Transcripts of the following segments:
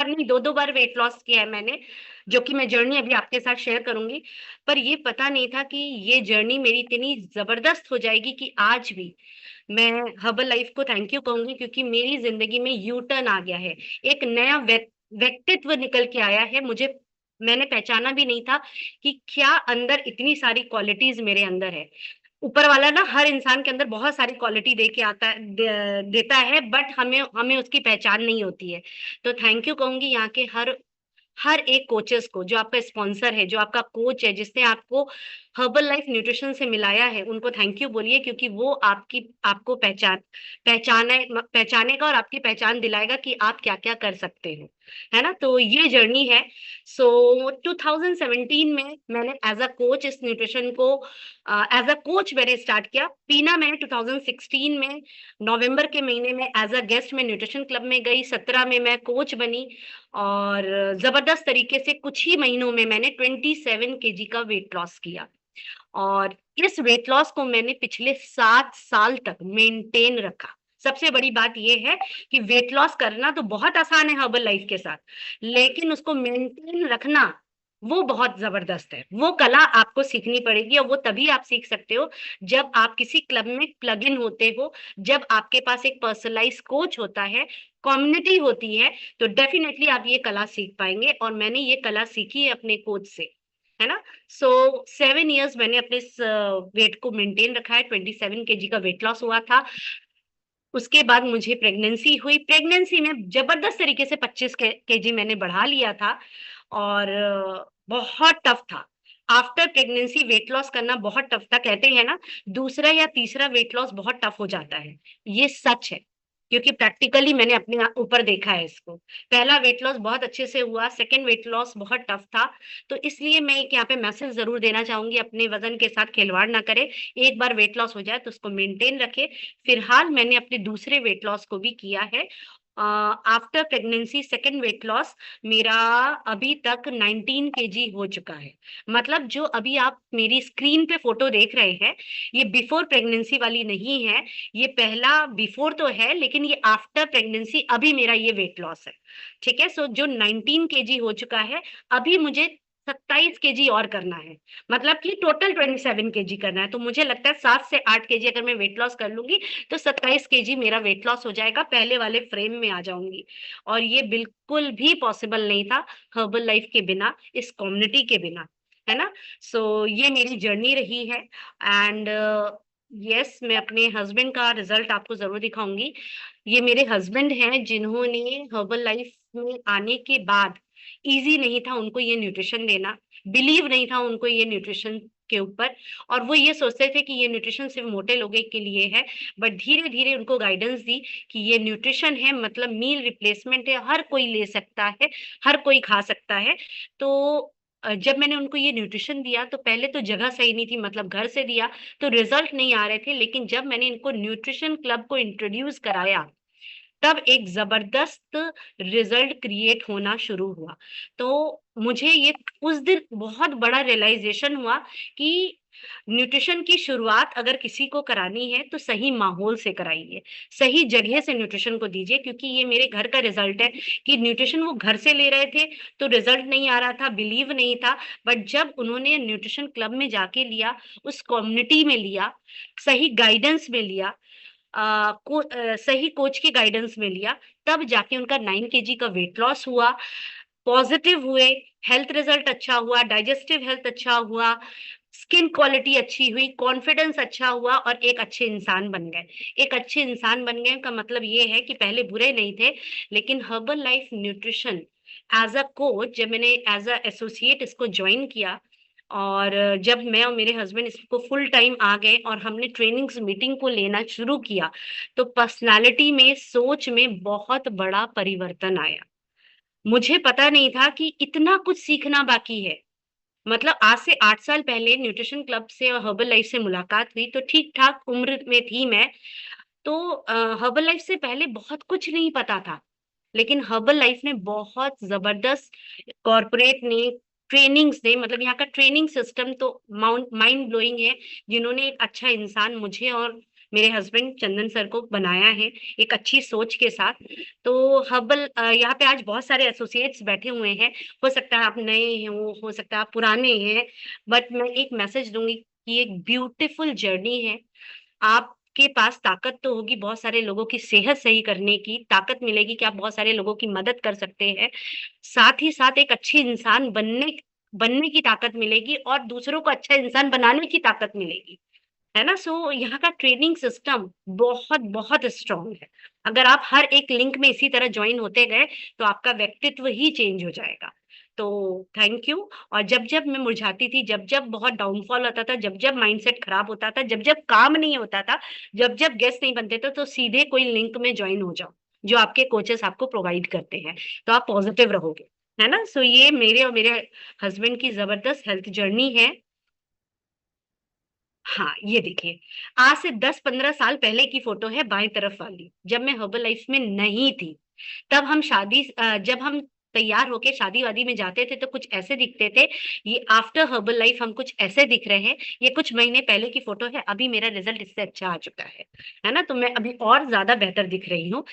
बार नहीं, 2-2 बार weight loss किया है मैंने, जो कि मैं जर्नी अभी आपके साथ शेयर करूँगी। पर ये पता नहीं था कि ये जर्नी मेरी इतनी ज़बरदस्त हो जाएगी कि आज भी मैं हर्बल लाइफ को थैंक यू कहूँगी, क्योंकि मेरी ज़िंदगी में यू टर्न आ गया है। एक नया व्यक्तित्व निकल के आया है। मैंने पहचाना भी नहीं था कि क्या अंदर इतनी सारी क्वालिटीज़ मेरे अंदर है। ऊपर वाला ना हर इंसान के अंदर बहुत सारी क्वालिटी दे के आता है, देता है, बट हमें हमें उसकी पहचान नहीं होती है। तो थैंक यू कहूंगी यहाँ के हर हर एक कोचेस को, जो आपका स्पॉन्सर है, जो आपका कोच है, जिसने आपको हर्बल लाइफ न्यूट्रिशन से मिलाया है, उनको थैंक यू बोलिए, क्योंकि वो आपको पहचानेगा और आपकी पहचान दिलाएगा कि आप क्या क्या कर सकते हो, है ना। तो ये जर्नी है। सो 2017 में मैंने एज अ कोच इस न्यूट्रिशन को एज अ कोच मैंने स्टार्ट किया। पीना मैंने 2016 में नवंबर के महीने में एज अ गेस्ट में न्यूट्रिशन क्लब में गई। 17 में मैं कोच बनी और जबरदस्त तरीके से कुछ ही महीनों में मैंने 27 केजी का वेट लॉस किया। और इस वेट लॉस को मैंने पिछले 7 साल तक मेंटेन रखा। सबसे बड़ी बात यह है कि वेट लॉस करना तो बहुत आसान है हर्बल लाइफ के साथ, लेकिन उसको मेंटेन रखना वो बहुत जबरदस्त है। वो कला आपको सीखनी पड़ेगी, और वो तभी आप सीख सकते हो जब आप किसी क्लब में प्लग इन होते हो, जब आपके पास एक पर्सनलाइज कोच होता है, कम्युनिटी होती है, तो डेफिनेटली आप ये कला सीख पाएंगे। और मैंने ये कला सीखी है अपने कोच से, है ना। सो 7 इयर्स मैंने अपने वेट को मेंटेन रखा है। 27 केजी का वेट लॉस हुआ था। उसके बाद मुझे प्रेगनेंसी हुई। प्रेगनेंसी में जबरदस्त तरीके से 25 केजी मैंने बढ़ा लिया था, और बहुत टफ था। आफ्टर प्रेगनेंसी वेट लॉस करना बहुत टफ था। कहते हैं ना, दूसरा या तीसरा वेट लॉस बहुत टफ हो जाता है। ये सच है, क्योंकि प्रैक्टिकली मैंने अपने ऊपर देखा है इसको। पहला वेट लॉस बहुत अच्छे से हुआ, सेकंड वेट लॉस बहुत टफ था। तो इसलिए मैं एक यहाँ पे मैसेज जरूर देना चाहूंगी, अपने वजन के साथ खिलवाड़ ना करे। एक बार वेट लॉस हो जाए तो उसको मेंटेन रखे। फिलहाल मैंने अपने दूसरे वेट लॉस को भी किया है। After pregnancy second weight loss मेरा अभी तक 19 केजी हो चुका है। मतलब जो अभी आप मेरी स्क्रीन पे फोटो देख रहे हैं, ये बिफोर प्रेगनेंसी वाली नहीं है। ये पहला बिफोर तो है, लेकिन ये आफ्टर प्रेगनेंसी अभी मेरा ये वेट लॉस है। ठीक है। सो जो 19 केजी हो चुका है, अभी मुझे 27 केजी और करना है। मतलब कि टोटल 27 केजी करना है। तो मुझे लगता है 7 से 8 केजी अगर मैं वेट लॉस कर लूंगी तो 27 केजी मेरा वेट लॉस हो जाएगा, पहले वाले फ्रेम में आ जाऊंगी। और ये बिल्कुल भी पॉसिबल नहीं था हर्बल लाइफ के बिना, इस कम्युनिटी के बिना, है ना। सो ये मेरी जर्नी रही है। एंड यस, मैं अपने हस्बैंड का रिजल्ट आपको जरूर दिखाऊंगी। ये मेरे हस्बैंड हैं जिन्होंने हर्बल लाइफ में आने के बाद, इजी नहीं था उनको ये न्यूट्रिशन देना, बिलीव नहीं था उनको ये न्यूट्रिशन के ऊपर, और वो ये सोचते थे कि ये न्यूट्रिशन सिर्फ मोटे लोगों के लिए है। बट धीरे धीरे उनको गाइडेंस दी कि ये न्यूट्रिशन है, मतलब मील रिप्लेसमेंट है, हर कोई ले सकता है, हर कोई खा सकता है। तो जब मैंने उनको ये न्यूट्रिशन दिया तो पहले तो जगह सही नहीं थी, मतलब घर से दिया तो रिजल्ट नहीं आ रहे थे। लेकिन जब मैंने इनको न्यूट्रिशन क्लब को इंट्रोड्यूस कराया, तब एक जबरदस्त रिजल्ट क्रिएट होना शुरू हुआ। तो मुझे ये उस दिन बहुत बड़ा रियलाइजेशन हुआ कि न्यूट्रिशन की शुरुआत अगर किसी को करानी है तो सही माहौल से कराइए, सही जगह से न्यूट्रिशन को दीजिए। क्योंकि ये मेरे घर का रिजल्ट है कि न्यूट्रिशन वो घर से ले रहे थे तो रिजल्ट नहीं आ रहा था, बिलीव नहीं था। बट जब उन्होंने न्यूट्रिशन क्लब में जाके लिया, उस कम्युनिटी में लिया, सही गाइडेंस में लिया, सही कोच की गाइडेंस में लिया, तब जाके उनका 9 केजी का वेट लॉस हुआ, पॉजिटिव हुए, हेल्थ रिजल्ट अच्छा हुआ, डाइजेस्टिव हेल्थ अच्छा हुआ, स्किन क्वालिटी अच्छी हुई, कॉन्फिडेंस अच्छा हुआ, और एक अच्छे इंसान बन गए। एक अच्छे इंसान बन गए का मतलब ये है कि पहले बुरे नहीं थे, लेकिन Herbalife nutrition as a coach, जब मैंने एज अ एसोसिएट इसको ज्वाइन किया, और जब मैं और मेरे हस्बैंड इसको फुल टाइम आ गए और हमने ट्रेनिंग्स मीटिंग को लेना शुरू किया, तो पर्सनालिटी में, सोच में बहुत बड़ा परिवर्तन आया। मुझे पता नहीं था कि इतना कुछ सीखना बाकी है। मतलब आज से 8 साल पहले न्यूट्रिशन क्लब से और हर्बल लाइफ से मुलाकात हुई तो ठीक ठाक उम्र में थी मैं। तो हर्बल लाइफ से पहले बहुत कुछ नहीं पता था, लेकिन हर्बल लाइफ ने बहुत जबरदस्त, कॉरपोरेट ने, ट्रेनिंग्स ने, मतलब यहाँ का ट्रेनिंग सिस्टम तो माउंट माइंड ब्लोइंग है। जिन्होंने एक अच्छा इंसान मुझे और मेरे हस्बैंड चंदन सर को बनाया है एक अच्छी सोच के साथ। तो हर्बल यहाँ पे आज बहुत सारे एसोसिएट्स बैठे हुए हैं। हो सकता है आप नए हो सकता है आप पुराने हैं, बट मैं एक मैसेज दूंगी कि एक ब्यूटीफुल जर्नी है। आपके पास ताकत तो होगी बहुत सारे लोगों की सेहत सही करने की, ताकत मिलेगी कि आप बहुत सारे लोगों की मदद कर सकते हैं। साथ ही साथ एक अच्छे इंसान बनने बनने की ताकत मिलेगी और दूसरों को अच्छा इंसान बनाने की ताकत मिलेगी, है ना। सो यहाँ का ट्रेनिंग सिस्टम बहुत बहुत स्ट्रांग है। अगर आप हर एक लिंक में इसी तरह ज्वाइन होते गए तो आपका व्यक्तित्व ही चेंज हो जाएगा। तो थैंक यू। और जब जब मैं मुरझाती थी, जब जब बहुत डाउनफॉल होता था, जब जब माइंडसेट खराब होता था, जब जब काम नहीं होता था, जब जब गेस्ट नहीं बनते थे, तो सीधे कोई लिंक में ज्वाइन हो जाओ जो आपके कोचेस आपको प्रोवाइड करते हैं, तो आप पॉजिटिव रहोगे, है ना। सो ये मेरे और मेरे हस्बैंड की जबरदस्त हेल्थ जर्नी है। हाँ, ये देखिए, आज से 10-15 साल पहले की फोटो है, बाएं तरफ वाली, जब मैं हर्बल लाइफ में नहीं थी। तब हम जब हम तैयार होके शादी वादी में जाते थे तो कुछ ऐसे दिखते थे। ये आफ्टर हर्बल लाइफ हम कुछ ऐसे दिख रहे हैं। ये कुछ महीने पहले की फोटो है, अभी मेरा रिजल्ट इससे अच्छा आ चुका है ना। तो मैं अभी और ज्यादा बेहतर दिख रही हूँ।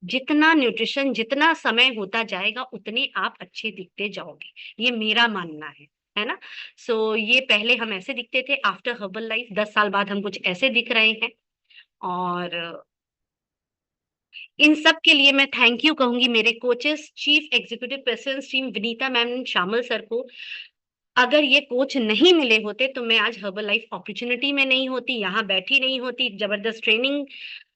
जितना न्यूट्रिशन, जितना समय होता जाएगा उतने आप अच्छे दिखते जाओगे, ये मेरा मानना है ना। सो ये पहले हम ऐसे दिखते थे, आफ्टर हर्बल लाइफ 10 साल बाद हम कुछ ऐसे दिख रहे हैं। और इन सब के लिए मैं थैंक यू कहूंगी मेरे coaches, chief executive person team Vinita ma'am, शामिल सर को। अगर ये कोच नहीं मिले होते तो मैं आज हर्बल लाइफ अपॉर्चुनिटी में नहीं होती, यहाँ बैठी नहीं होती, जबरदस्त ट्रेनिंग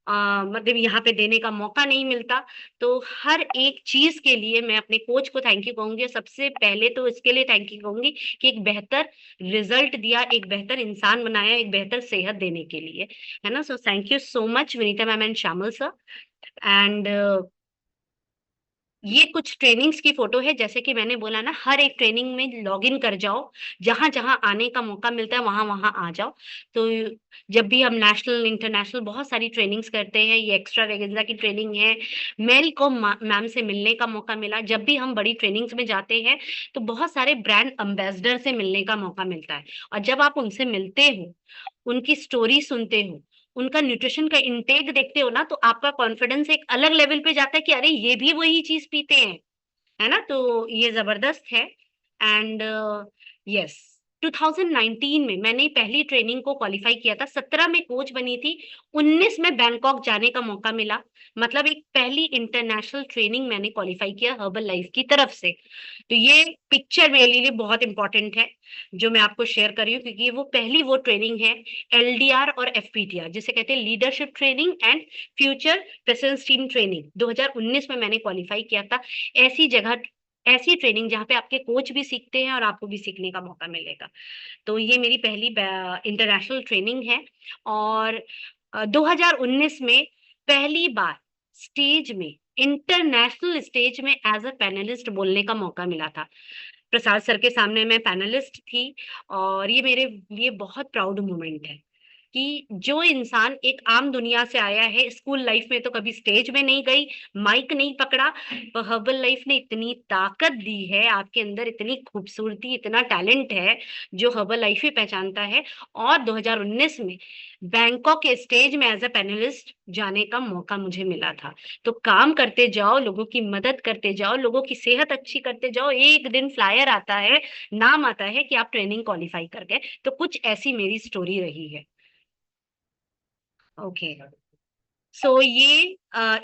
मतलब यहाँ पे देने का मौका नहीं मिलता। तो हर एक चीज के लिए मैं अपने कोच को थैंक यू कहूंगी, और सबसे पहले तो इसके लिए थैंक यू कहूंगी कि एक बेहतर रिजल्ट दिया, एक बेहतर इंसान बनाया, एक बेहतर सेहत देने के लिए, है ना। So thank you so much Vinita ma'am and Shyamal sir. And ये कुछ ट्रेनिंग्स की फोटो है, जैसे कि मैंने बोला ना, हर एक ट्रेनिंग में लॉग इन कर जाओ, जहां जहां आने का मौका मिलता है वहां वहां आ जाओ। तो जब भी हम नेशनल इंटरनेशनल बहुत सारी ट्रेनिंग्स करते हैं, ये एक्स्ट्रा वेगेंजा की ट्रेनिंग है, मेरी को मैम से मिलने का मौका मिला। जब भी हम बड़ी ट्रेनिंग्स में जाते हैं तो बहुत सारे ब्रांड एम्बेसडर से मिलने का मौका मिलता है, और जब आप उनसे मिलते हो, उनकी स्टोरी सुनते हो, उनका न्यूट्रिशन का इंटेक देखते हो ना, तो आपका कॉन्फिडेंस एक अलग लेवल पे जाता है कि अरे ये भी वही चीज पीते हैं, है ना। तो ये जबरदस्त है। एंड यस, 2019 में मैंने पहली ट्रेनिंग को क्वालिफाई किया था, 17 में कोच बनी थी, 19 में बैंकॉक जाने का मौका मिला। मतलब एक पहली इंटरनेशनल ट्रेनिंग मैंने क्वालिफाई किया हर्बल लाइफ की तरफ से। तो ये पिक्चर मेरे लिए बहुत इंपॉर्टेंट है जो मैं आपको शेयर कर रही हूँ, क्योंकि वो पहली वो ट्रेनिंग है एलडीआर और एफपीटीआर, जिसे कहते हैं leadership training and future presence team training, 2019 में मैंने क्वालिफाई किया था। ऐसी जगह, ऐसी ट्रेनिंग जहाँ पे आपके कोच भी सीखते हैं और आपको भी सीखने का मौका मिलेगा। तो ये मेरी पहली इंटरनेशनल ट्रेनिंग है। और 2019 में पहली बार स्टेज में, इंटरनेशनल स्टेज में एज अ पैनलिस्ट बोलने का मौका मिला था। प्रसाद सर के सामने मैं पैनलिस्ट थी, और ये मेरे लिए बहुत प्राउड मोमेंट है कि जो इंसान एक आम दुनिया से आया है, स्कूल लाइफ में तो कभी स्टेज में नहीं गई, माइक नहीं पकड़ा, पर हर्बल लाइफ ने इतनी ताकत दी है आपके अंदर, इतनी खूबसूरती, इतना टैलेंट है जो हर्बल लाइफ ही पहचानता है। और 2019 में बैंकॉक के स्टेज में एज अ पैनलिस्ट जाने का मौका मुझे मिला था। तो काम करते जाओ, लोगों की मदद करते जाओ, लोगों की सेहत अच्छी करते जाओ, एक दिन फ्लायर आता है, नाम आता है कि आप ट्रेनिंग क्वालिफाई कर गए। तो कुछ ऐसी मेरी स्टोरी रही है। ओके। सो ये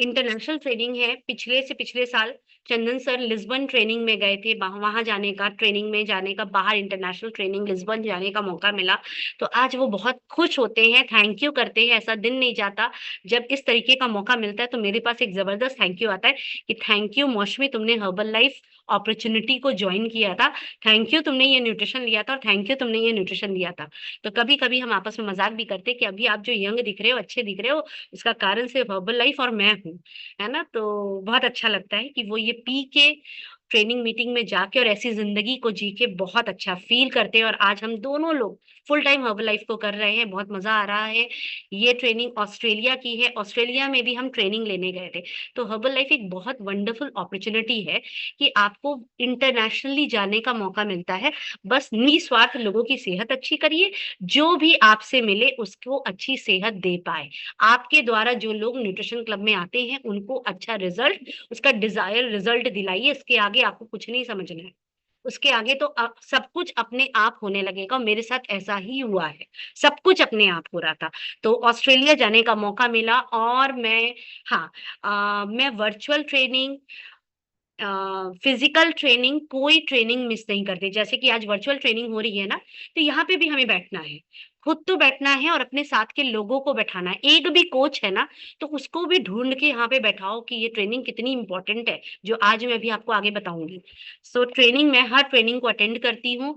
इंटरनेशनल ट्रेनिंग है। पिछले से पिछले साल चंदन सर लिस्बन ट्रेनिंग में गए थे, वहां जाने का, ट्रेनिंग में जाने का, बाहर इंटरनेशनल ट्रेनिंग लिस्बन जाने का मौका मिला। तो आज वो बहुत खुश होते हैं, थैंक यू करते हैं। ऐसा दिन नहीं जाता जब इस तरीके का मौका मिलता है तो मेरे पास एक जबरदस्त थैंक यू आता है कि थैंक यू मौसमी, तुमने हर्बल लाइफ अपॉर्चुनिटी को ज्वाइन किया था, थैंक यू तुमने ये न्यूट्रिशन लिया था, और थैंक यू तुमने ये न्यूट्रिशन लिया था। तो कभी कभी हम आपस में मजाक भी करते हैं कि अभी आप जो यंग दिख रहे हो, अच्छे दिख रहे हो, इसका कारण सिर्फ हर्बल लाइफ और मैं हूँ, है ना। तो बहुत अच्छा लगता है कि वो ये पी के ट्रेनिंग मीटिंग में जाके और ऐसी जिंदगी को जी के बहुत अच्छा फील करते हैं। और आज हम दोनों लोग फुल टाइम हर्बल लाइफ को कर रहे हैं, बहुत मजा आ रहा है। ये ट्रेनिंग ऑस्ट्रेलिया की है, ऑस्ट्रेलिया में भी हम ट्रेनिंग लेने गए थे। तो हर्बल लाइफ एक बहुत वंडरफुल अपॉर्चुनिटी है कि आपको इंटरनेशनली जाने का मौका मिलता है। बस निस्वार्थ लोगों की सेहत अच्छी करिए, जो भी आपसे मिले उसको अच्छी सेहत दे पाए। आपके द्वारा जो लोग न्यूट्रिशन क्लब में आते हैं उनको अच्छा रिजल्ट, उसका डिजायर रिजल्ट दिलाइए। इसके आगे आपको कुछ नहीं समझना है, उसके आगे तो सब कुछ अपने आप होने लगेगा। मेरे साथ ऐसा ही हुआ है, सब कुछ अपने आप हो रहा था। तो ऑस्ट्रेलिया जाने का मौका मिला और मैं, हाँ, मैं वर्चुअल ट्रेनिंग, फिजिकल ट्रेनिंग, कोई ट्रेनिंग मिस नहीं करते। जैसे कि आज वर्चुअल ट्रेनिंग हो रही है ना, तो यहाँ पे भी हमें बैठना है, खुद तो बैठना है और अपने साथ के लोगों को बैठाना है। एक भी कोच है ना, तो उसको भी ढूंढ के यहाँ पे बैठाओ कि ये ट्रेनिंग कितनी इंपॉर्टेंट है, जो आज मैं भी आपको आगे बताऊंगी। सो ट्रेनिंग, मैं हर ट्रेनिंग को अटेंड करती हूँ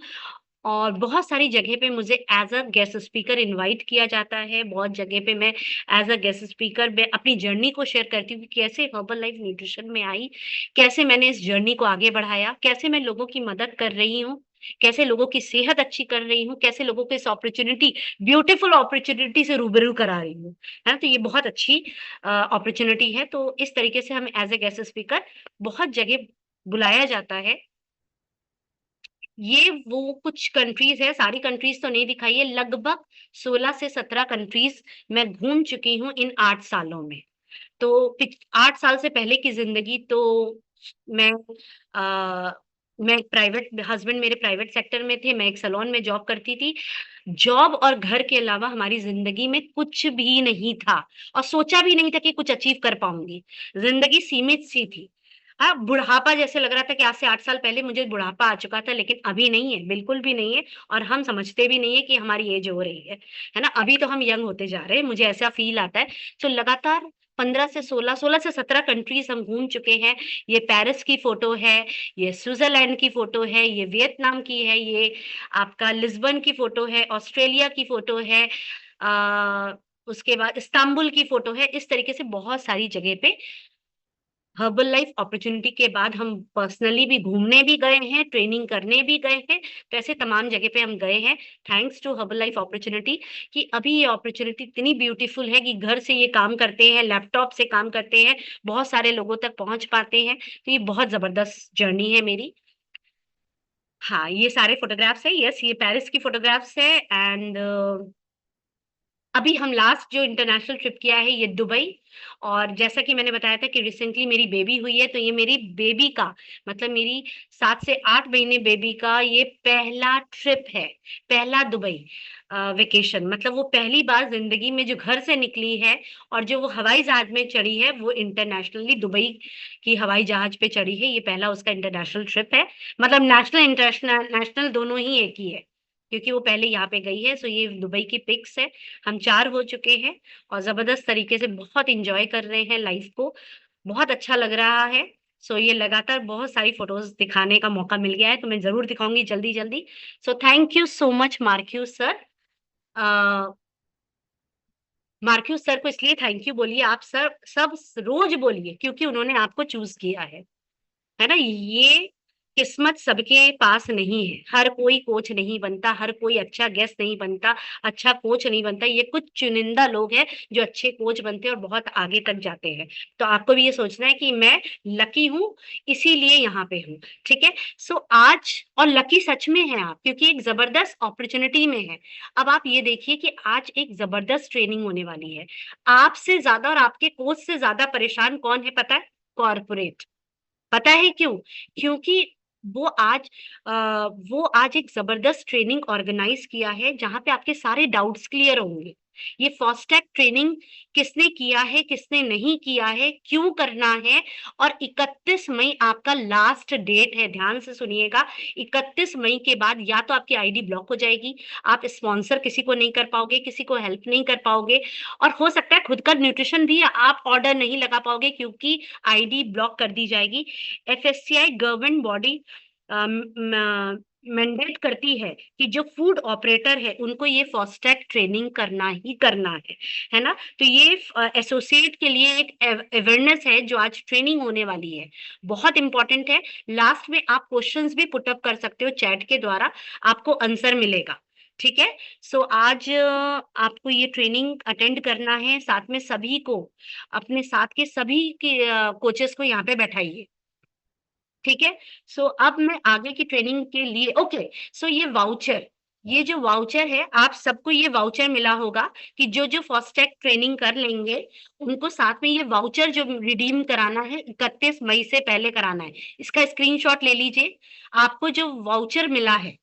और बहुत सारी जगह पे मुझे as a guest speaker invite किया जाता है। बहुत जगह पे मैं एज अ गेस्ट स्पीकर मैं अपनी जर्नी को शेयर करती हूँ कि कैसे हर्बल लाइफ न्यूट्रिशन में आई, कैसे मैंने इस जर्नी को आगे बढ़ाया, कैसे मैं लोगों की मदद कर रही हूँ, कैसे लोगों की सेहत अच्छी कर रही हूँ, कैसे लोगों को इस अपॉर्चुनिटी, ब्यूटीफुल अपॉर्चुनिटी से रूबरू करा रही हूँ। है ना, तो ये बहुत अच्छी अपॉर्चुनिटी है। तो इस तरीके से हम एज ए गेस्ट स्पीकर बहुत जगह बुलाया जाता है। ये वो कुछ कंट्रीज है, सारी कंट्रीज तो नहीं दिखाई है, लगभग 16 से 17 कंट्रीज मैं घूम चुकी हूँ इन 8 सालों में। तो 8 साल से पहले की जिंदगी तो मैं आ, मैं प्राइवेट, हस्बैंड मेरे प्राइवेट सेक्टर में थे, मैं एक सैलून में जॉब करती थी। जॉब और घर के अलावा हमारी जिंदगी में कुछ भी नहीं था और सोचा भी नहीं था कि कुछ अचीव कर पाऊंगी। जिंदगी सीमित सी थी। हाँ, बुढ़ापा जैसे लग रहा था कि आज से 8 साल पहले मुझे बुढ़ापा आ चुका था, लेकिन अभी नहीं है, बिल्कुल भी नहीं है। और हम समझते भी नहीं है कि हमारी एज हो रही है ना, अभी तो हम यंग होते जा रहे हैं, मुझे ऐसा फील आता है। तो लगातार 15 से 16, 16 से 17 कंट्रीज हम घूम चुके हैं। ये पेरिस की फोटो है, ये स्विट्जरलैंड की फोटो है, ये वियतनाम की है, ये आपका लिस्बन की फोटो है, ऑस्ट्रेलिया की फोटो है, उसके बाद इस्तांबुल की फोटो है। इस तरीके से बहुत सारी जगह पे हर्बल लाइफ अपॉर्चुनिटी के बाद हम पर्सनली भी घूमने भी गए हैं, ट्रेनिंग करने भी गए हैं। तो ऐसे तमाम जगह पे हम गए हैं, thanks to Herbalife opportunity. कि अभी ये अपॉर्चुनिटी इतनी ब्यूटीफुल है कि घर से ये काम करते हैं, लैपटॉप से काम करते हैं, बहुत सारे लोगों तक पहुंच पाते हैं। तो ये बहुत जबरदस्त जर्नी है मेरी। हाँ, ये सारे फोटोग्राफ्स है, यस, ये पेरिस की फोटोग्राफ्स है। एंड अभी हम लास्ट जो इंटरनेशनल ट्रिप किया है ये दुबई। और जैसा कि मैंने बताया था कि रिसेंटली मेरी बेबी हुई है, तो ये मेरी बेबी का, मतलब मेरी 7 से 8 महीने बेबी का ये पहला ट्रिप है, पहला दुबई वेकेशन। मतलब वो पहली बार जिंदगी में जो घर से निकली है और जो वो हवाई जहाज में चढ़ी है, वो इंटरनेशनली दुबई की हवाई जहाज पे चढ़ी है। ये पहला उसका इंटरनेशनल ट्रिप है। मतलब नेशनल इंटरनेशनल नेशनल दोनों ही एक ही है, क्योंकि वो पहले यहाँ पे गई है। सो ये दुबई की पिक्स है। हम 4 हो चुके हैं और जबरदस्त तरीके से बहुत इंजॉय कर रहे हैं लाइफ को, बहुत अच्छा लग रहा है। सो ये लगातार बहुत सारी फोटोज दिखाने का मौका मिल गया है, तो मैं जरूर दिखाऊंगी जल्दी जल्दी। So thank you so much marquee sir. Marquee sir को इसलिए थैंक यू बोलिए, आप सर सब रोज बोलिए, क्योंकि उन्होंने आपको चूज किया है ना। ये किस्मत सबके पास नहीं है, हर कोई कोच नहीं बनता, हर कोई अच्छा गेस्ट नहीं बनता, अच्छा कोच नहीं बनता। ये कुछ चुनिंदा लोग हैं जो अच्छे कोच बनते हैं और बहुत आगे तक जाते हैं। तो आपको भी ये सोचना है कि मैं लकी हूँ, इसीलिए यहाँ पे हूँ। ठीक है। सो आज, और लकी सच में है आप, क्योंकि एक जबरदस्त अपॉर्चुनिटी में है। अब आप ये देखिए कि आज एक जबरदस्त ट्रेनिंग होने वाली है। आपसे ज्यादा और आपके कोच से ज्यादा परेशान कौन है पता है? कॉर्पोरेट। पता है क्यों? क्योंकि वो आज वो आज एक जबरदस्त ट्रेनिंग ऑर्गेनाइज किया है जहां पे आपके सारे डाउट्स क्लियर होंगे। ये फास्टैग ट्रेनिंग किसने किया है, किसने नहीं किया है, क्यों करना है। और 31 मई आपका लास्ट डेट है, ध्यान से सुनिएगा। 31 मई के बाद या तो आपकी आईडी ब्लॉक हो जाएगी, आप स्पॉन्सर किसी को नहीं कर पाओगे, किसी को हेल्प नहीं कर पाओगे, और हो सकता है खुद का न्यूट्रिशन भी आप ऑर्डर नहीं लगा पाओगे, क्योंकि आईडी ब्लॉक कर दी जाएगी। एफएससीआई गवर्नमेंट बॉडी मैंडेट करती है कि जो फूड ऑपरेटर है उनको ये फास्टैग ट्रेनिंग करना ही करना है ना? तो ये एसोसिएट के लिए एक अवेयरनेस है जो आज ट्रेनिंग होने वाली है, बहुत इंपॉर्टेंट है। लास्ट में आप क्वेश्चंस भी पुट अप कर सकते हो चैट के द्वारा, आपको आंसर मिलेगा, ठीक है? सो आज आपको ये ट्रेनिंग अटेंड करना है, साथ में सभी को, अपने साथ के सभी के कोचेस को यहाँ पे बैठाइए, ठीक है? सो अब मैं आगे की ट्रेनिंग के लिए ओके, सो ये जो वाउचर है, आप सबको ये वाउचर मिला होगा कि जो फास्टैग ट्रेनिंग कर लेंगे, उनको साथ में ये वाउचर जो रिडीम कराना है 31 मई से पहले कराना है। इसका स्क्रीनशॉट ले लीजिए। आपको जो वाउचर मिला है,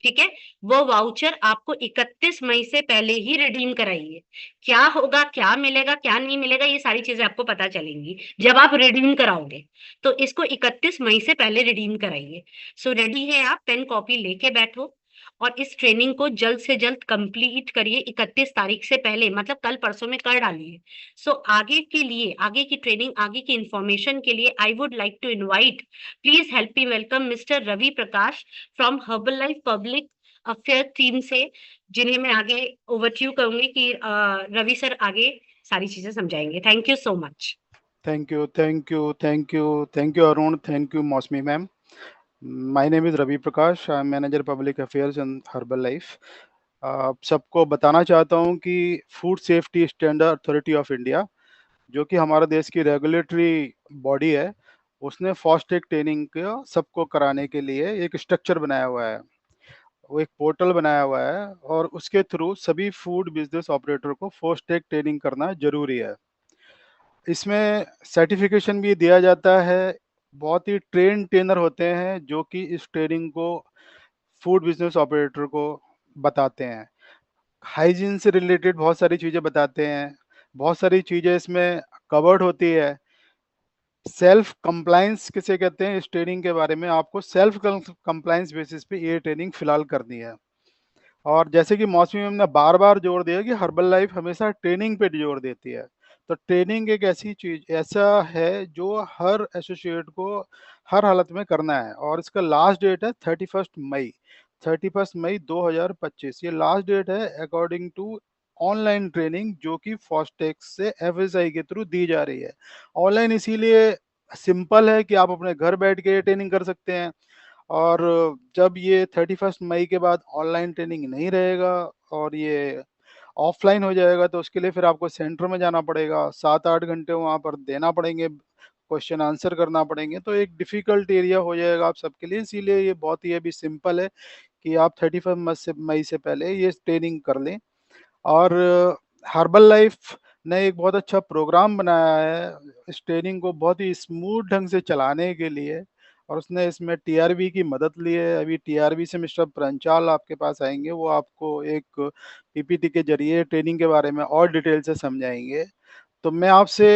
ठीक है? वो वाउचर आपको 31 मई से पहले ही रिडीम कराइए। क्या होगा, क्या मिलेगा, क्या नहीं मिलेगा, ये सारी चीज़ें आपको पता चलेंगी जब आप रिडीम कराओगे। तो इसको 31 मई से पहले रिडीम कराइए। सो रेडी है आप, पेन कॉपी लेके बैठो और इस ट्रेनिंग को जल्द से जल्द कंप्लीट करिए 31 तारीख से पहले, मतलब कल परसों में कर डालिए। सो आगे के लिए, आगे की ट्रेनिंग, आगे की इन्फॉर्मेशन के लिए I would like to invite, please help me welcome mister Ravi Prakash from Herbalife public affair team से, जिन्हें मैं आगे ओवरव्यू करूंगी कि रवि सर आगे सारी चीजें समझाएंगे। Thank you so much. Thank you, thank you, thank you, thank you, Arun. Thank you, Mosmi ma'am. My name is Ravi Prakash. I'm Manager Public Affairs in Herbal Life. आप सबको बताना चाहता हूं कि food safety standard authority of India, जो कि हमारे देश की रेगुलेटरी बॉडी है, उसने फास्टैग ट्रेनिंग का सबको कराने के लिए एक स्ट्रक्चर बनाया हुआ है। वो एक पोर्टल बनाया हुआ है और उसके थ्रू सभी फूड बिजनेस ऑपरेटर को फास्टैग ट्रेनिंग करना जरूरी है। इसमें सर्टिफिकेशन भी दिया जाता है। बहुत ही ट्रेनर होते हैं जो कि इस ट्रेनिंग को फूड बिजनेस ऑपरेटर को बताते हैं। हाइजीन से रिलेटेड बहुत सारी चीज़ें बताते हैं। बहुत सारी चीज़ें इसमें कवर्ड होती है। सेल्फ कंप्लायंस किसे कहते हैं, इस ट्रेनिंग के बारे में आपको सेल्फ कंप्लायंस बेसिस पे ये ट्रेनिंग फिलहाल करनी है। और जैसे कि मौसमी मैम ने बार बार जोर दिया कि हर्बल लाइफ हमेशा ट्रेनिंग पे जोर देती है, तो ट्रेनिंग एक ऐसी चीज ऐसा है जो हर एसोसिएट को हर हालत में करना है। और इसका लास्ट डेट है 31 मई, 31 मई 2025 ये लास्ट डेट है अकॉर्डिंग टू ऑनलाइन ट्रेनिंग जो कि फास्टैग से एफएसआई के थ्रू दी जा रही है। ऑनलाइन इसीलिए सिंपल है कि आप अपने घर बैठ के ट्रेनिंग कर सकते हैं। और जब ये 31 मई के बाद ऑनलाइन ट्रेनिंग नहीं रहेगा और ये ऑफलाइन हो जाएगा, तो उसके लिए फिर आपको सेंटर में जाना पड़ेगा, 7-8 घंटे वहाँ पर देना पड़ेंगे, क्वेश्चन आंसर करना पड़ेंगे, तो एक डिफिकल्ट एरिया हो जाएगा आप सबके लिए। इसीलिए ये बहुत ही अभी सिंपल है कि आप 31 मई से पहले ये ट्रेनिंग कर लें। और हर्बल लाइफ ने एक बहुत अच्छा प्रोग्राम बनाया है इस ट्रेनिंग को बहुत ही स्मूथ ढंग से चलाने के लिए, और उसने इसमें टीआरबी की मदद ली है। अभी टीआरबी से मिस्टर प्रंचाल आपके पास आएंगे, वो आपको एक पीपीटी के जरिए ट्रेनिंग के बारे में और डिटेल से समझाएंगे। तो मैं आपसे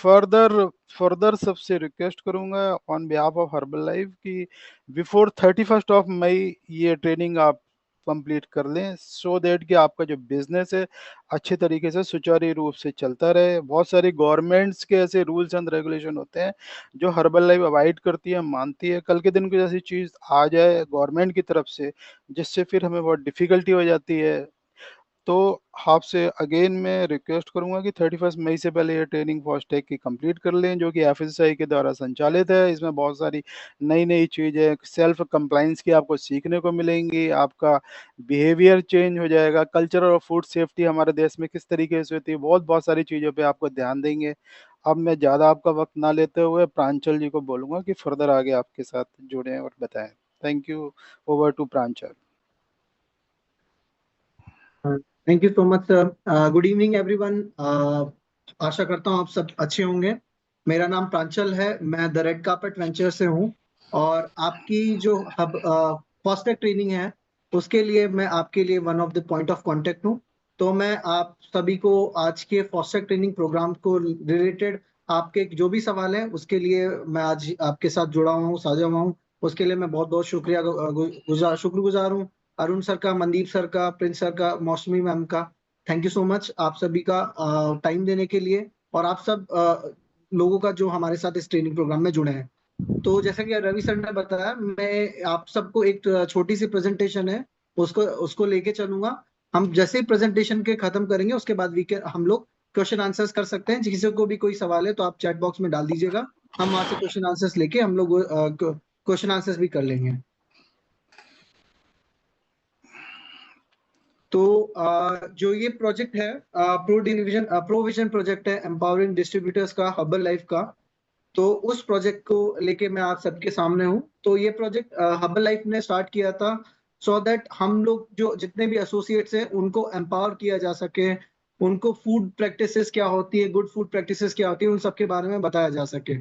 फर्दर फर्दर सबसे रिक्वेस्ट करूंगा on behalf of herbal life कि बिफोर 31 मई ये ट्रेनिंग आप कंप्लीट कर लें, सो दैट कि आपका जो बिजनेस है अच्छे तरीके से सुचारू रूप से चलता रहे। बहुत सारी गवर्नमेंट्स के ऐसे रूल्स एंड रेगुलेशन होते हैं जो हर्बल लाइफ अवॉइड करती है, मानती है। कल के दिन कोई ऐसी चीज़ आ जाए गवर्नमेंट की तरफ से जिससे फिर हमें बहुत डिफिकल्टी हो जाती है, तो आपसे अगेन मैं रिक्वेस्ट करूंगा कि 31 मई से पहले ये ट्रेनिंग फास्टैग की कंप्लीट कर लें, जो कि एफएसआई के द्वारा संचालित है। इसमें बहुत सारी नई नई चीज़ें सेल्फ कंप्लाइंस की आपको सीखने को मिलेंगी। आपका बिहेवियर चेंज हो जाएगा। कल्चर और फूड सेफ्टी हमारे देश में किस तरीके से होती है, बहुत बहुत सारी चीज़ों पर आपको ध्यान देंगे। अब मैं ज़्यादा आपका वक्त ना लेते हुए प्रांचल जी को बोलूँगा कि फर्दर आगे आपके साथ जुड़ें और बताएं। Thank you. Over to Pranchal. Thank you so much sir. Good evening everyone. आशा करता हूँ आप सब अच्छे होंगे। मेरा नाम प्रांचल है, मैं द रेड कार्पेट वेंचर से हूँ और आपकी जो हब फास्टैग ट्रेनिंग है उसके लिए मैं आपके लिए one of the point of contact हूँ। तो मैं आप सभी को आज के फास्टैग ट्रेनिंग प्रोग्राम को रिलेटेड आपके जो भी सवाल हैं उसके लिए मैं आज आपके साथ जुड़ा हुआ हूँ, साझा हुआ हूँ। उसके लिए मैं बहुत बहुत शुक्रगुजार हूँ अरुण सर का, मनदीप सर का, प्रिंस सर का, मौसमी मैम का। थैंक यू सो मच आप सभी का टाइम देने के लिए और आप सब लोगों का जो हमारे साथ इस ट्रेनिंग प्रोग्राम में जुड़े हैं। तो जैसा कि रवि सर ने बताया, मैं आप सबको एक छोटी सी प्रेजेंटेशन है, उसको उसको लेके चलूंगा। हम जैसे ही प्रेजेंटेशन के खत्म करेंगे उसके बाद हम लोग क्वेश्चन आंसर्स कर सकते हैं। किसी को भी कोई सवाल है तो आप चैट बॉक्स में डाल दीजिएगा, हम वहां से क्वेश्चन आंसर्स लेके हम लोग क्वेश्चन आंसर्स भी कर लेंगे। तो जो ये प्रोजेक्ट है प्रोविजन प्रोजेक्ट है एम्पावरिंग डिस्ट्रीब्यूटर्स का हर्बल लाइफ का, तो उस प्रोजेक्ट को लेके मैं आप सबके सामने हूँ। तो ये प्रोजेक्ट हर्बल लाइफ ने स्टार्ट किया था सो दैट हम लोग जो जितने भी एसोसिएट्स हैं उनको एम्पावर किया जा सके, उनको फूड प्रैक्टिसेस क्या होती है, गुड फूड प्रैक्टिसेस क्या होती है, उन सब के बारे में बताया जा सके।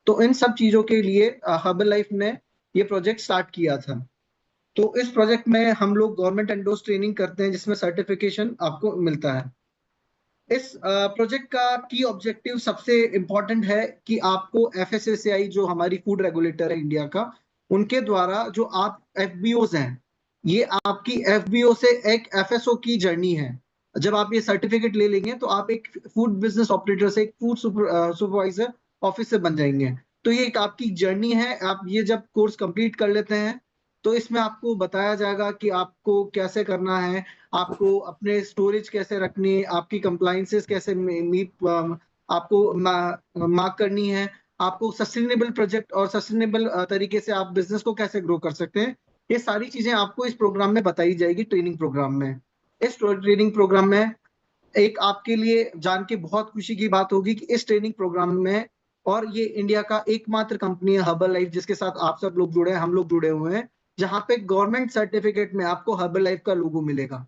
तो इन सब चीजों के लिए हर्बल लाइफ ने ये प्रोजेक्ट स्टार्ट किया था। तो इस प्रोजेक्ट में हम लोग गवर्नमेंट एंडोर्स ट्रेनिंग करते हैं जिसमें सर्टिफिकेशन आपको मिलता है। इस प्रोजेक्ट का की ऑब्जेक्टिव सबसे इम्पोर्टेंट है कि आपको एफएसएसएआई जो हमारी फूड रेगुलेटर है इंडिया का, उनके द्वारा जो आप एफबीओज हैं, ये आपकी एफबीओ से एक एफएसओ की जर्नी है। जब आप ये सर्टिफिकेट ले लेंगे तो आप एक फूड बिजनेस ऑपरेटर से एक फूड सुपरवाइजर ऑफिसर बन जाएंगे। तो ये एक आपकी जर्नी है। आप ये जब कोर्स कंप्लीट कर लेते हैं तो इसमें आपको बताया जाएगा कि आपको कैसे करना है, आपको अपने स्टोरेज कैसे रखनी है, आपकी कंप्लाइंसेस कैसे मीट आपको मार्क करनी है, आपको सस्टेनेबल प्रोजेक्ट और सस्टेनेबल तरीके से आप बिजनेस को कैसे ग्रो कर सकते हैं। ये सारी चीजें आपको इस प्रोग्राम में बताई जाएगी ट्रेनिंग प्रोग्राम में। इस ट्रेनिंग प्रोग्राम में एक आपके लिए जान के बहुत खुशी की बात होगी कि इस ट्रेनिंग प्रोग्राम में, और ये इंडिया का एकमात्र कंपनी है हर्बल लाइफ जिसके साथ आप सब लोग जुड़े हैं, हम लोग जुड़े हुए हैं, जहां पे गवर्नमेंट सर्टिफिकेट में आपको हर्बल लाइफ का लोगो मिलेगा।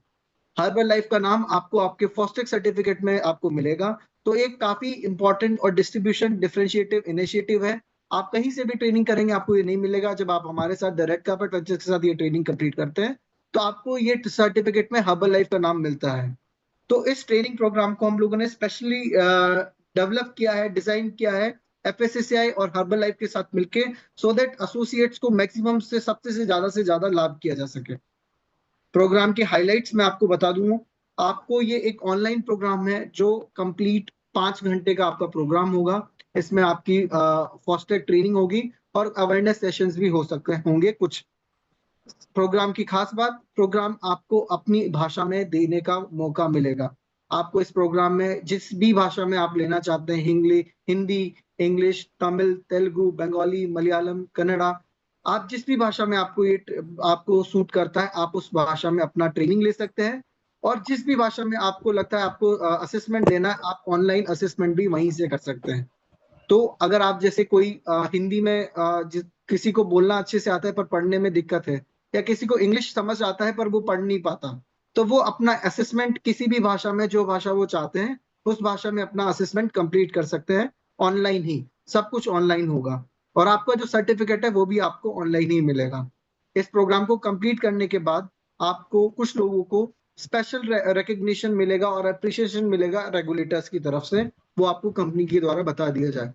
हर्बल लाइफ का नाम आपको आपके फॉस्टेक सर्टिफिकेट में आपको मिलेगा। तो एक काफी इंपॉर्टेंट और डिस्ट्रीब्यूशन डिफरेंशिएटिव इनिशिएटिव है। आप कहीं से भी ट्रेनिंग करेंगे आपको ये नहीं मिलेगा। जब आप हमारे साथ डायरेक्ट कार्पेट वेंचर्स के साथ ये ट्रेनिंग कंप्लीट करते हैं तो आपको ये सर्टिफिकेट में हर्बल लाइफ का नाम मिलता है। तो इस ट्रेनिंग प्रोग्राम को हम लोगों ने स्पेशली डेवलप किया है, डिजाइन किया है एफएसएसएआई और हर्बल लाइफ के साथ मिलके, सो दैट एसोसिएट्स को मैक्सिमम से ज्यादा लाभ किया जा सके। प्रोग्राम के हाइलाइट्स मैं आपको बता दूं, आपको ये एक ऑनलाइन प्रोग्राम है जो कंप्लीट 5 घंटे का आपका प्रोग्राम होगा। इसमें आपकी फॉस्टेक ट्रेनिंग होगी और अवेयरनेस सेशंस भी हो सकते होंगे कुछ। प्रोग्राम की खास बात, प्रोग्राम आपको अपनी भाषा में देने का मौका मिलेगा। आपको इस प्रोग्राम में जिस भी भाषा में आप लेना चाहते हैं, हिंदी, इंग्लिश, तमिल, तेलुगु, बंगाली, मलयालम, कन्नड़ा, आप जिस भी भाषा में आपको सूट करता है आप उस भाषा में अपना ट्रेनिंग ले सकते हैं। और जिस भी भाषा में आपको लगता है आपको असेसमेंट देना है, आप ऑनलाइन असेसमेंट भी वहीं से कर सकते हैं। तो अगर आप जैसे कोई हिंदी में किसी को बोलना अच्छे से आता है पर पढ़ने में दिक्कत है, या किसी को इंग्लिश समझ आता है पर वो पढ़ नहीं पाता, तो वो अपना असेसमेंट किसी भी भाषा में, जो भाषा वो चाहते हैं उस भाषा में अपना असेसमेंट कंप्लीट कर सकते हैं। ऑनलाइन ही सब कुछ ऑनलाइन होगा और आपका जो सर्टिफिकेट है वो भी आपको ऑनलाइन ही मिलेगा। इस प्रोग्राम को कंप्लीट करने के बाद आपको कुछ लोगों को स्पेशल रिकग्निशन मिलेगा और अप्रिसिएशन मिलेगा रेगुलेटर्स की तरफ से, वो आपको कंपनी के द्वारा बता दिया जाए।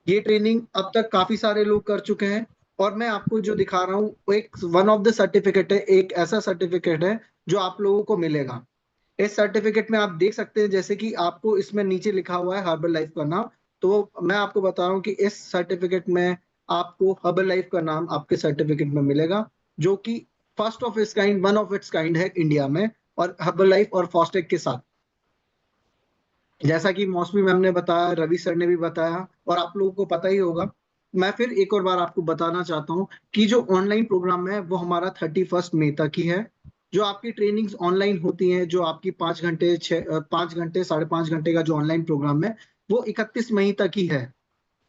ये ट्रेनिंग अब तक काफी सारे लोग कर चुके हैं और मैं आपको जो दिखा रहा हूँ एक वन ऑफ द सर्टिफिकेट है, एक ऐसा सर्टिफिकेट है जो आप लोगों को मिलेगा। इस सर्टिफिकेट में आप देख सकते हैं जैसे कि आपको इसमें नीचे लिखा हुआ है हर्बल लाइफ का नाम। तो मैं आपको बता रहा हूँ कि इस सर्टिफिकेट में आपको हर्बल लाइफ का नाम आपके सर्टिफिकेट में मिलेगा, जो कि first of its kind, one of its kind है इंडिया में, और हर्बल लाइफ और फॉस्टेक के साथ। जैसा कि मौसमी मैम ने बताया, रवि सर ने भी बताया और आप लोगों को पता ही होगा, मैं फिर एक और बार आपको बताना चाहता हूँ कि जो ऑनलाइन प्रोग्राम है वो हमारा 31 मई तक ही है। जो आपकी ट्रेनिंग्स ऑनलाइन होती हैं, जो आपकी 5 घंटे 5.5 घंटे का जो ऑनलाइन प्रोग्राम है वो 31 मई तक ही है।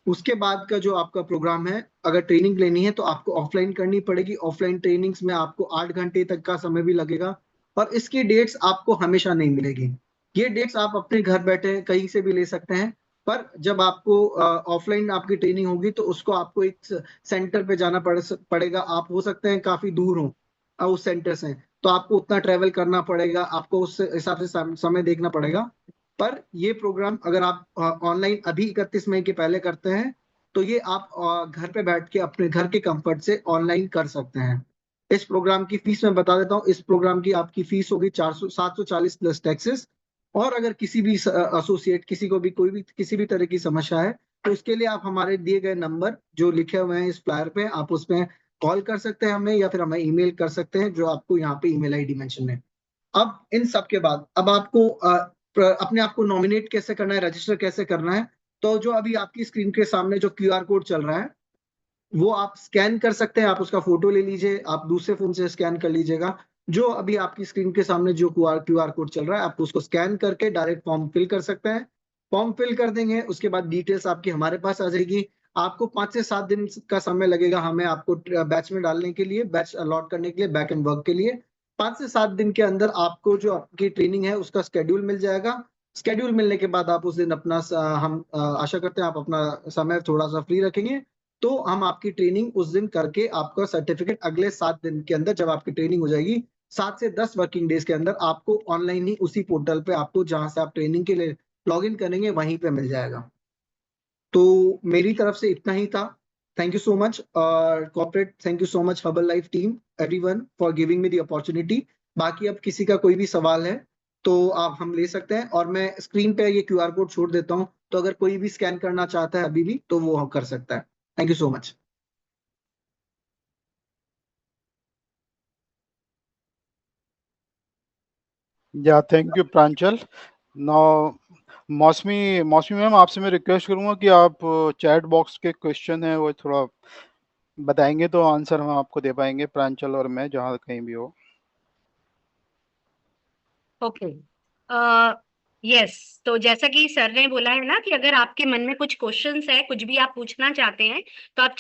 उसके बाद का जो आपका प्रोग्राम है, अगर ट्रेनिंग लेनी है तो आपको ऑफलाइन करनी पड़ेगी। ऑफलाइन ट्रेनिंग्स में आपको 8 घंटे तक का समय भी लगेगा और इसकी डेट्स आपको हमेशा नहीं मिलेगी। ये डेट्स आप अपने घर बैठे कहीं से भी ले सकते हैं, पर जब आपको ऑफलाइन आपकी ट्रेनिंग होगी तो उसको आपको एक सेंटर पे जाना पड़ेगा। आप हो सकते हैं काफी दूर हो उस सेंटर से, तो आपको उतना ट्रेवल करना पड़ेगा, आपको उस हिसाब से समय देखना पड़ेगा। पर ये प्रोग्राम अगर आप ऑनलाइन अभी 31 मई के पहले करते हैं तो ये आप घर पे बैठ के अपने घर के कंफर्ट से ऑनलाइन कर सकते हैं। इस प्रोग्राम की फीस मैं बता देता हूँ। इस प्रोग्राम की आपकी फीस होगी 740 प्लस टैक्सेस। और अगर किसी भी एसोसिएट, किसी को भी कोई भी किसी भी तरह की समस्या है तो इसके लिए आप हमारे दिए गए नंबर जो लिखे हुए हैं इस फ्लायर पे, आप उसमें कॉल कर सकते हैं हमें, या फिर हमें ईमेल कर सकते हैं, जो आपको यहाँ पे ईमेल आईडी मेंशन है। अब इन सब के बाद अब आपको अपने आप को नॉमिनेट कैसे करना है, रजिस्टर कैसे करना है। तो जो अभी आपकी स्क्रीन के सामने जो QR कोड चल रहा है वो आप स्कैन कर सकते हैं, आप उसका फोटो ले लीजिए, आप दूसरे फोन से स्कैन कर लीजिएगा। जो अभी आपकी स्क्रीन के सामने जो QR कोड चल रहा है, आप उसको स्कैन करके डायरेक्ट फॉर्म फिल कर सकते हैं। फॉर्म फिल कर देंगे, उसके बाद डिटेल्स आपकी हमारे पास आ जाएगी। आपको 5 से 7 दिन का समय लगेगा हमें आपको बैच में डालने के लिए, बैच अलॉट करने के लिए, बैक एंड वर्क के लिए। 5 से 7 दिन के अंदर आपको जो आपकी ट्रेनिंग है उसका स्केड्यूल मिल जाएगा। स्केड्यूल मिलने के बाद आप उस दिन अपना हम आशा करते हैं आप अपना समय थोड़ा सा फ्री रखेंगे, तो हम आपकी ट्रेनिंग उस दिन करके आपका सर्टिफिकेट अगले 7 दिन के अंदर, जब आपकी ट्रेनिंग हो जाएगी 7 से 10 वर्किंग डेज के अंदर, आपको ऑनलाइन ही उसी पोर्टल पे आपको जहां से आप ट्रेनिंग के लिए लॉग इन करेंगे वहीं पे मिल जाएगा। तो मेरी तरफ से इतना ही था। Thank you so much corporate, thank you so much herbal life team, everyone for giving me the opportunity. बाकी अब किसी का कोई भी सवाल है तो आप हम ले सकते हैं, और मैं स्क्रीन पे ये QR कोड छोड़ देता हूँ, तो अगर कोई भी स्कैन करना चाहता है अभी भी तो वो कर सकता है। Thank you so much. या थैंक यू प्रांचल। नाउ मौसमी मैम, आपसे मैं रिक्वेस्ट करूंगा कि आप चैट बॉक्स के क्वेश्चन है वो थोड़ा बताएंगे तो आंसर हम आपको दे पाएंगे, प्रांचल और मैं, जहाँ कहीं भी हो। ओके। यस, तो जैसा कि सर ने बोला है ना कि अगर आपके मन में कुछ क्वेश्चंस है, कुछ भी आप पूछना चाहते हैं, तो आप